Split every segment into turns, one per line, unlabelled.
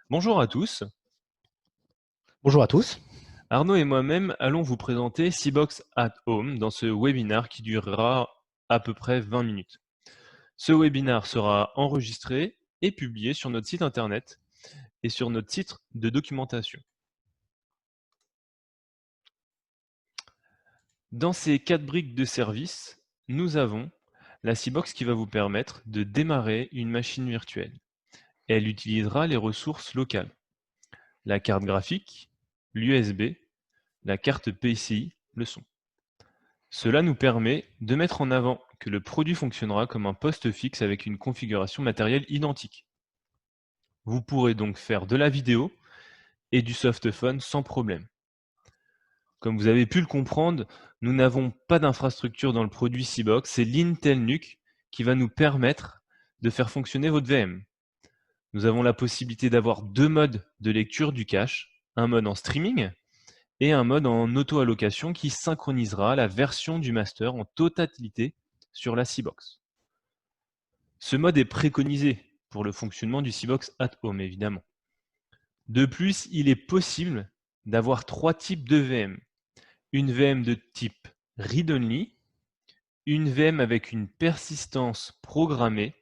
Bonjour à tous,
Bonjour à tous.
Arnaud et moi-même allons vous présenter CBOX at Home dans ce webinaire qui durera à peu près 20 minutes. Ce webinaire sera enregistré et publié sur notre site internet et sur notre site de documentation. Dans ces 4 briques de service, nous avons la CBOX qui va vous permettre de démarrer une machine virtuelle. Elle utilisera les ressources locales, la carte graphique, l'USB, la carte PCI, le son. Cela nous permet de mettre en avant que le produit fonctionnera comme un poste fixe avec une configuration matérielle identique. Vous pourrez donc faire de la vidéo et du softphone sans problème. Comme vous avez pu le comprendre, nous n'avons pas d'infrastructure dans le produit CBOX, c'est l'Intel NUC qui va nous permettre de faire fonctionner votre VM. Nous avons la possibilité d'avoir 2 modes de lecture du cache, un mode en streaming et un mode en auto-allocation qui synchronisera la version du master en totalité sur la CBOX. Ce mode est préconisé pour le fonctionnement du CBOX at Home, évidemment. De plus, il est possible d'avoir 3 types de VM. Une VM de type read-only, une VM avec une persistance programmée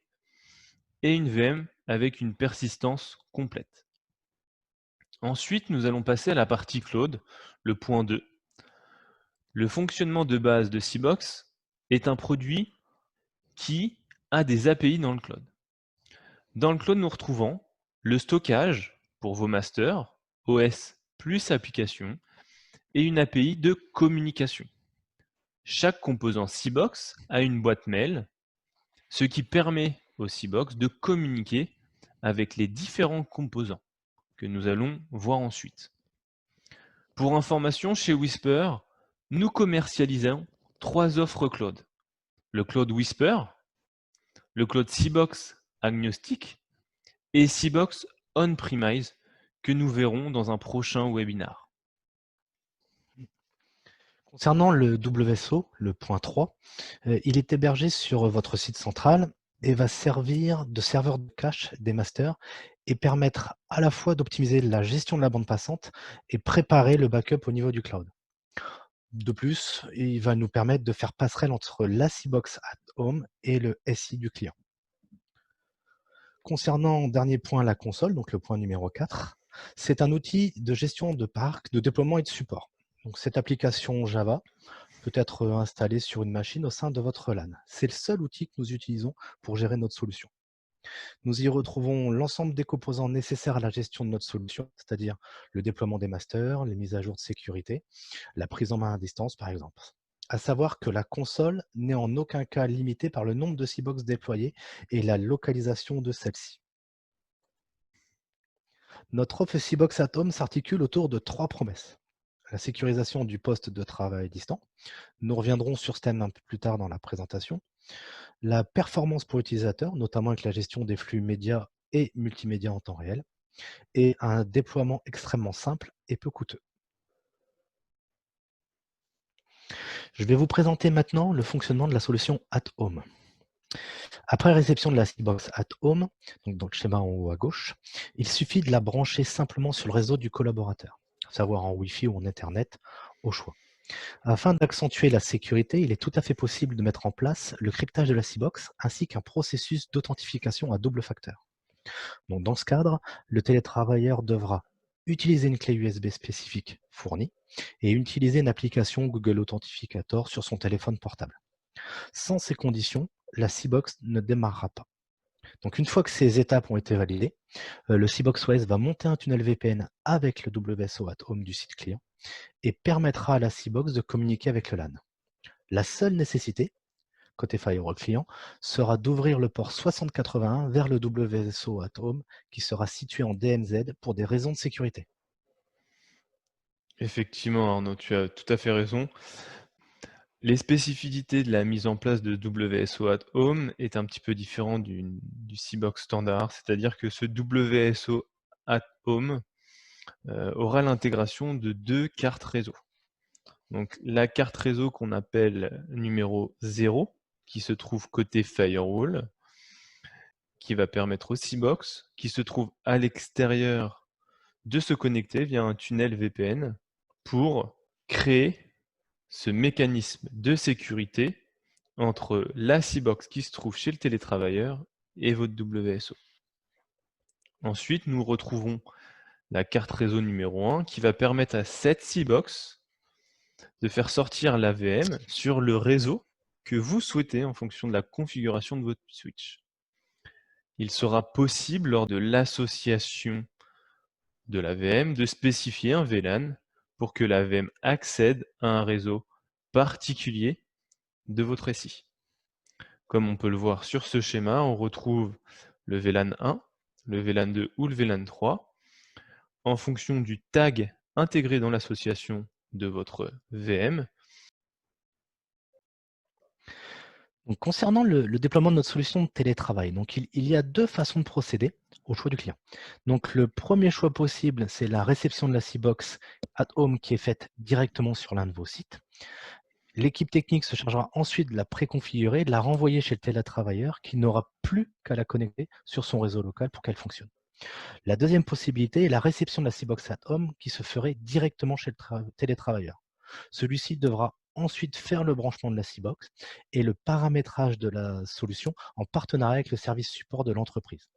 et une VM avec une persistance complète. Ensuite, nous allons passer à la partie cloud, le point 2. Le fonctionnement de base de CBOX est un produit qui a des API dans le cloud. Dans le cloud, nous retrouvons le stockage pour vos masters, OS plus application, et une API de communication. Chaque composant CBOX a une boîte mail, ce qui permet au CBOX de communiquer avec les différents composants que nous allons voir ensuite. Pour information, chez Whisper, nous commercialisons 3 offres cloud. Le cloud Whisper, le cloud CBOX Agnostic et CBOX On-Premise que nous verrons dans un prochain webinar.
Concernant le WSO, le point 3, il est hébergé sur votre site central et va servir de serveur de cache des masters et permettre à la fois d'optimiser la gestion de la bande passante et préparer le backup au niveau du cloud. De plus, il va nous permettre de faire passerelle entre la CBOX at Home et le SI du client. Concernant, dernier point, la console, donc le point numéro 4, c'est un outil de gestion de parc, de déploiement et de support. Donc, cette application Java peut être installée sur une machine au sein de votre LAN. C'est le seul outil que nous utilisons pour gérer notre solution. Nous y retrouvons l'ensemble des composants nécessaires à la gestion de notre solution, c'est-à-dire le déploiement des masters, les mises à jour de sécurité, la prise en main à distance par exemple. À savoir que la console n'est en aucun cas limitée par le nombre de CBOX déployés et la localisation de celle-ci. Notre offre CBOX at Home s'articule autour de 3 promesses. La sécurisation du poste de travail distant. Nous reviendrons sur ce thème un peu plus tard dans la présentation. La performance pour l'utilisateur, notamment avec la gestion des flux médias et multimédia en temps réel. Et un déploiement extrêmement simple et peu coûteux. Je vais vous présenter maintenant le fonctionnement de la solution at Home. Après réception de la CBOX at Home, donc dans le schéma en haut à gauche, il suffit de la brancher simplement sur le réseau du collaborateur, à savoir en Wi-Fi ou en Ethernet, au choix. Afin d'accentuer la sécurité, il est tout à fait possible de mettre en place le cryptage de la CBOX ainsi qu'un processus d'authentification à double facteur. Donc dans ce cadre, le télétravailleur devra utiliser une clé USB spécifique fournie et utiliser une application Google Authenticator sur son téléphone portable. Sans ces conditions, la CBOX ne démarrera pas. Donc une fois que ces étapes ont été validées, le CBOX OS va monter un tunnel VPN avec le WSO at Home du site client et permettra à la CBOX de communiquer avec le LAN. La seule nécessité, côté firewall client, sera d'ouvrir le port 6081 vers le WSO at Home qui sera situé en DMZ pour des raisons de sécurité.
Effectivement, Arnaud, tu as tout à fait raison. Les spécificités de la mise en place de WSO at Home est un petit peu différent du CBOX standard, c'est-à-dire que ce WSO at Home aura l'intégration de 2 cartes réseau. Donc la carte réseau qu'on appelle numéro 0, qui se trouve côté firewall, qui va permettre au C-Box, qui se trouve à l'extérieur, de se connecter via un tunnel VPN pour créer ce mécanisme de sécurité entre la C-Box qui se trouve chez le télétravailleur et votre WSO. Ensuite, nous retrouvons la carte réseau numéro 1 qui va permettre à cette C-Box de faire sortir la VM sur le réseau que vous souhaitez en fonction de la configuration de votre switch. Il sera possible lors de l'association de la VM de spécifier un VLAN pour que la VM accède à un réseau particulier de votre SI. Comme on peut le voir sur ce schéma, on retrouve le VLAN 1, le VLAN 2 ou le VLAN 3 en fonction du tag intégré dans l'association de votre VM.
Donc, concernant le déploiement de notre solution de télétravail, donc il y a deux façons de procéder au choix du client. Donc, le premier choix possible, c'est la réception de la C-Box at home qui est faite directement sur l'un de vos sites. L'équipe technique se chargera ensuite de la préconfigurer et de la renvoyer chez le télétravailleur qui n'aura plus qu'à la connecter sur son réseau local pour qu'elle fonctionne. La deuxième possibilité est la réception de la C-Box at home qui se ferait directement chez le télétravailleur. Celui-ci devra ensuite faire le branchement de la C-Box et le paramétrage de la solution en partenariat avec le service support de l'entreprise.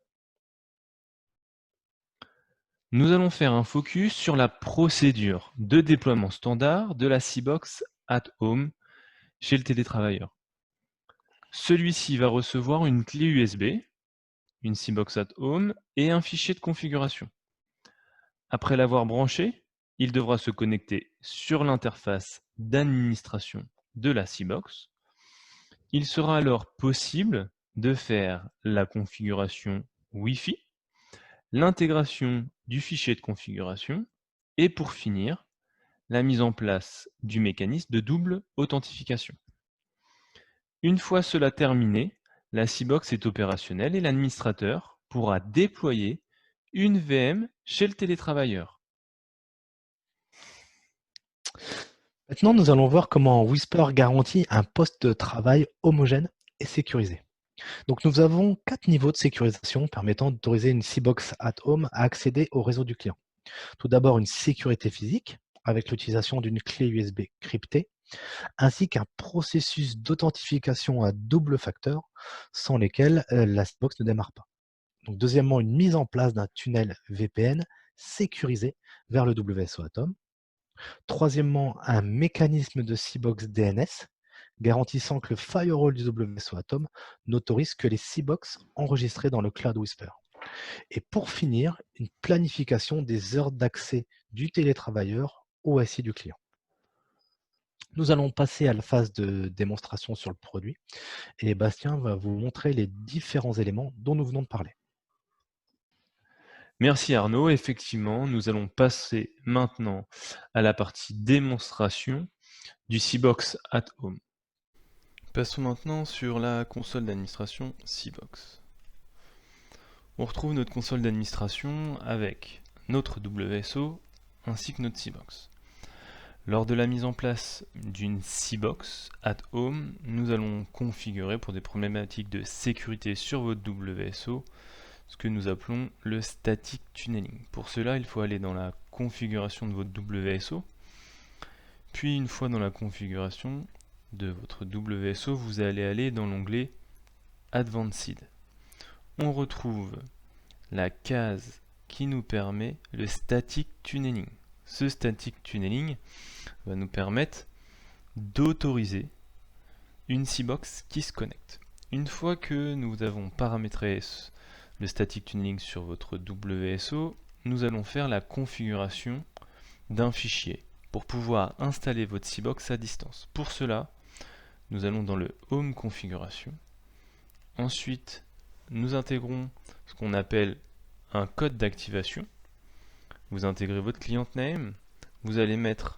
Nous allons faire un focus sur la procédure de déploiement standard de la C-Box at home chez le télétravailleur. Celui-ci va recevoir une clé USB, une C-Box at home et un fichier de configuration. Après l'avoir branché, il devra se connecter sur l'interface d'administration de la C-Box. Il sera alors possible de faire la configuration Wi-Fi, l'intégration du fichier de configuration et pour finir, la mise en place du mécanisme de double authentification. Une fois cela terminé, la C-Box est opérationnelle et l'administrateur pourra déployer une VM chez le télétravailleur.
Maintenant, nous allons voir comment Whisper garantit un poste de travail homogène et sécurisé. Donc, nous avons 4 niveaux de sécurisation permettant d'autoriser une C-Box at home à accéder au réseau du client. Tout d'abord, une sécurité physique avec l'utilisation d'une clé USB cryptée, ainsi qu'un processus d'authentification à double facteur sans lesquels la C-Box ne démarre pas. Donc, deuxièmement, une mise en place d'un tunnel VPN sécurisé vers le WSO Atom. Troisièmement, un mécanisme de C-Box DNS garantissant que le firewall du WSO Atom n'autorise que les C-Box enregistrées dans le cloud Whisper. Et pour finir, une planification des heures d'accès du télétravailleur au SI du client. Nous allons passer à la phase de démonstration sur le produit et Bastien va vous montrer les différents éléments dont nous venons de parler.
Merci Arnaud. Effectivement, nous allons passer maintenant à la partie démonstration du C-Box at home. Passons maintenant sur la console d'administration C-Box. On retrouve notre console d'administration avec notre WSO ainsi que notre C-Box. Lors de la mise en place d'une C-Box at home, nous allons configurer pour des problématiques de sécurité sur votre WSO ce que nous appelons le static tunneling. Pour cela, il faut aller dans la configuration de votre WSO. Puis une fois dans la configuration de votre WSO, vous allez aller dans l'onglet Advanced. On retrouve la case qui nous permet le static tunneling. Ce static tunneling va nous permettre d'autoriser une C-Box qui se connecte. Une fois que nous avons paramétré le static tunneling sur votre WSO, nous allons faire la configuration d'un fichier pour pouvoir installer votre C-Box à distance. Pour cela, nous allons dans le Home Configuration. Ensuite, nous intégrons ce qu'on appelle un code d'activation. Vous intégrez votre client name, vous allez mettre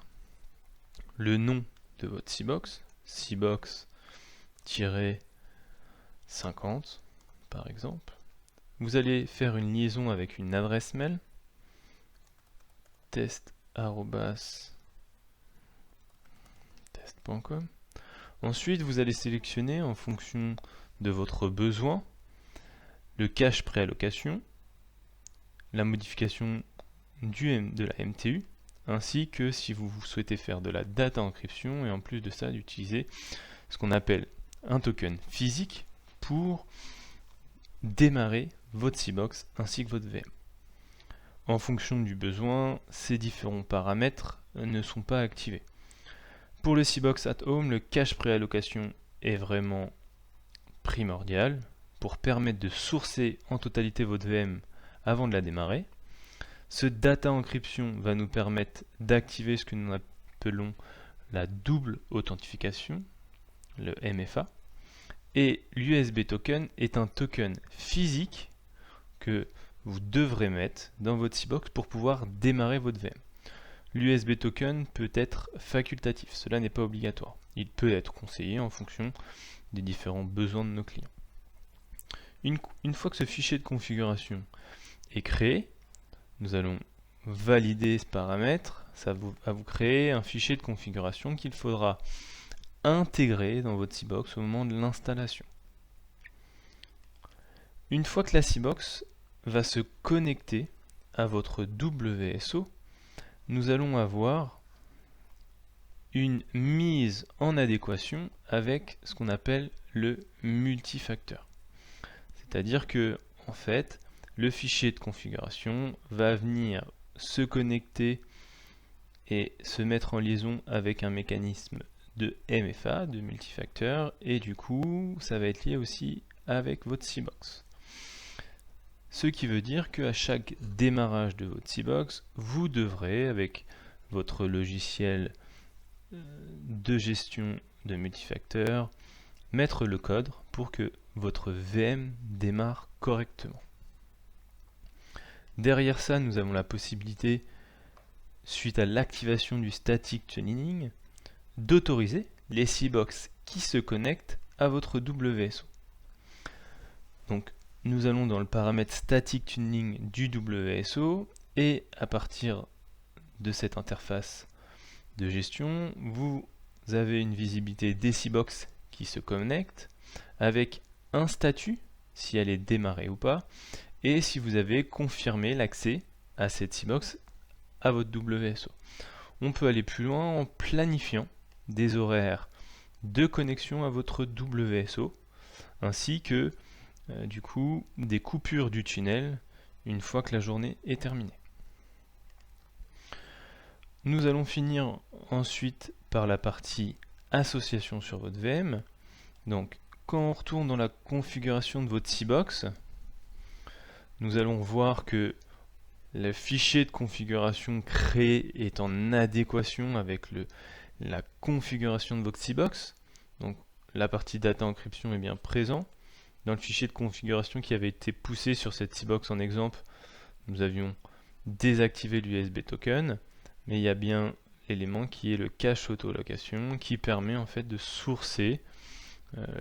le nom de votre C-Box, C-Box-50 par exemple. Vous allez faire une liaison avec une adresse mail, test@test.com. Ensuite, vous allez sélectionner en fonction de votre besoin le cache préallocation, la modification de la MTU, ainsi que si vous souhaitez faire de la data encryption et en plus de ça d'utiliser ce qu'on appelle un token physique pour démarrer votre CBOX ainsi que votre VM. En fonction du besoin, ces différents paramètres ne sont pas activés. Pour le CBOX at Home, le cache préallocation est vraiment primordial pour permettre de sourcer en totalité votre VM avant de la démarrer. Ce data encryption va nous permettre d'activer ce que nous appelons la double authentification, le MFA. Et l'USB token est un token physique que vous devrez mettre dans votre CBOX pour pouvoir démarrer votre VM. L'USB token peut être facultatif, cela n'est pas obligatoire. Il peut être conseillé en fonction des différents besoins de nos clients. Une fois que ce fichier de configuration est créé, nous allons valider ce paramètre. Ça va vous créer un fichier de configuration qu'il faudra intégrer dans votre CBOX au moment de l'installation. Une fois que la CBOX va se connecter à votre WSO, nous allons avoir une mise en adéquation avec ce qu'on appelle le multifacteur. C'est-à-dire que, en fait, le fichier de configuration va venir se connecter et se mettre en liaison avec un mécanisme de MFA, de multifacteur, et du coup, ça va être lié aussi avec votre CBOX. Ce qui veut dire qu'à chaque démarrage de votre CBOX, vous devrez, avec votre logiciel de gestion de multifacteur, mettre le code pour que votre VM démarre correctement. Derrière ça, nous avons la possibilité, suite à l'activation du static tuning, d'autoriser les CBOX qui se connectent à votre WSO. Donc, nous allons dans le paramètre static tuning du WSO et à partir de cette interface de gestion, vous avez une visibilité des CBOX qui se connectent avec un statut, si elle est démarrée ou pas, et si vous avez confirmé l'accès à cette CBOX à votre WSO. On peut aller plus loin en planifiant des horaires de connexion à votre WSO, ainsi que du coup des coupures du tunnel une fois que la journée est terminée. Nous allons finir ensuite par la partie association sur votre VM. Donc quand on retourne dans la configuration de votre CBOX, nous allons voir que le fichier de configuration créé est en adéquation avec la configuration de votre CBOX. Donc la partie data encryption est bien présente. Dans le fichier de configuration qui avait été poussé sur cette CBOX en exemple, nous avions désactivé l'USB token, mais il y a bien l'élément qui est le cache auto-location qui permet en fait de sourcer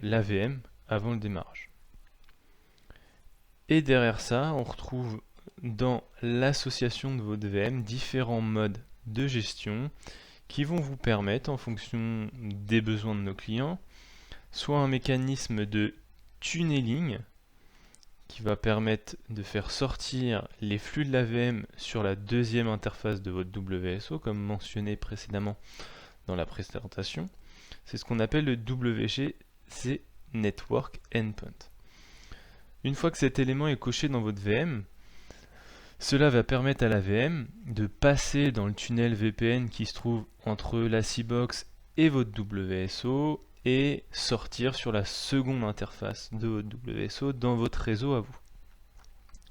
la VM avant le démarrage. Et derrière ça, on retrouve dans l'association de votre VM différents modes de gestion qui vont vous permettre, en fonction des besoins de nos clients, soit un mécanisme de tunneling qui va permettre de faire sortir les flux de la VM sur la deuxième interface de votre WSO, comme mentionné précédemment dans la présentation. C'est ce qu'on appelle le WGC Network Endpoint. Une fois que cet élément est coché dans votre VM, cela va permettre à la VM de passer dans le tunnel VPN qui se trouve entre la CBOX et votre WSO et sortir sur la seconde interface de votre WSO dans votre réseau à vous.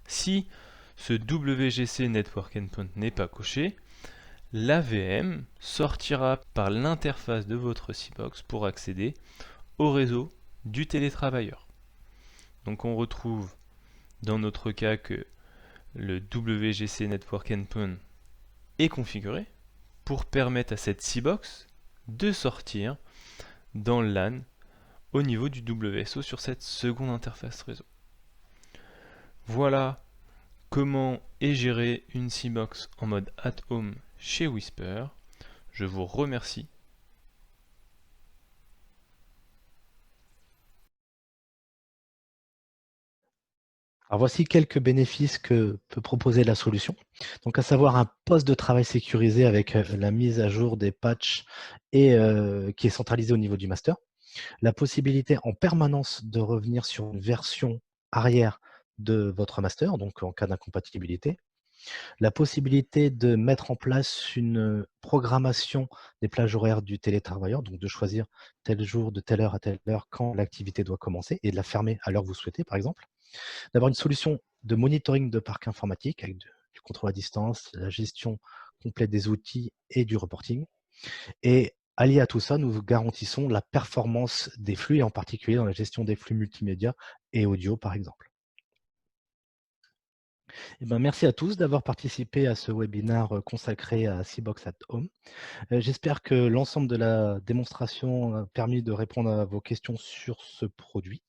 Si ce WGC Network Endpoint n'est pas coché, la VM sortira par l'interface de votre CBOX pour accéder au réseau du télétravailleur. Donc on retrouve dans notre cas que le WGC Network Endpoint est configuré pour permettre à cette CBOX de sortir dans le LAN au niveau du WSO sur cette seconde interface réseau. Voilà comment est gérée une CBOX en mode at home chez Whisper. Je vous remercie.
Alors voici quelques bénéfices que peut proposer la solution. Donc à savoir un poste de travail sécurisé avec la mise à jour des patchs et qui est centralisé au niveau du master. La possibilité en permanence de revenir sur une version arrière de votre master, donc en cas d'incompatibilité. La possibilité de mettre en place une programmation des plages horaires du télétravailleur, donc de choisir tel jour, de telle heure à telle heure, quand l'activité doit commencer et de la fermer à l'heure que vous souhaitez, par exemple. D'avoir une solution de monitoring de parc informatique avec du contrôle à distance, la gestion complète des outils et du reporting. Et allié à tout ça, nous vous garantissons la performance des flux et en particulier dans la gestion des flux multimédia et audio, par exemple. Eh ben, merci à tous d'avoir participé à ce webinaire consacré à CBOX at Home. J'espère que l'ensemble de la démonstration a permis de répondre à vos questions sur ce produit.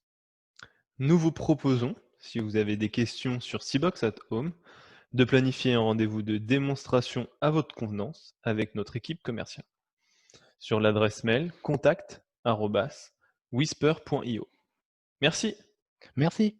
Nous vous proposons, si vous avez des questions sur CBOX at Home, de planifier un rendez-vous de démonstration à votre convenance avec notre équipe commerciale sur l'adresse mail contact@whisper.io. Merci.
Merci.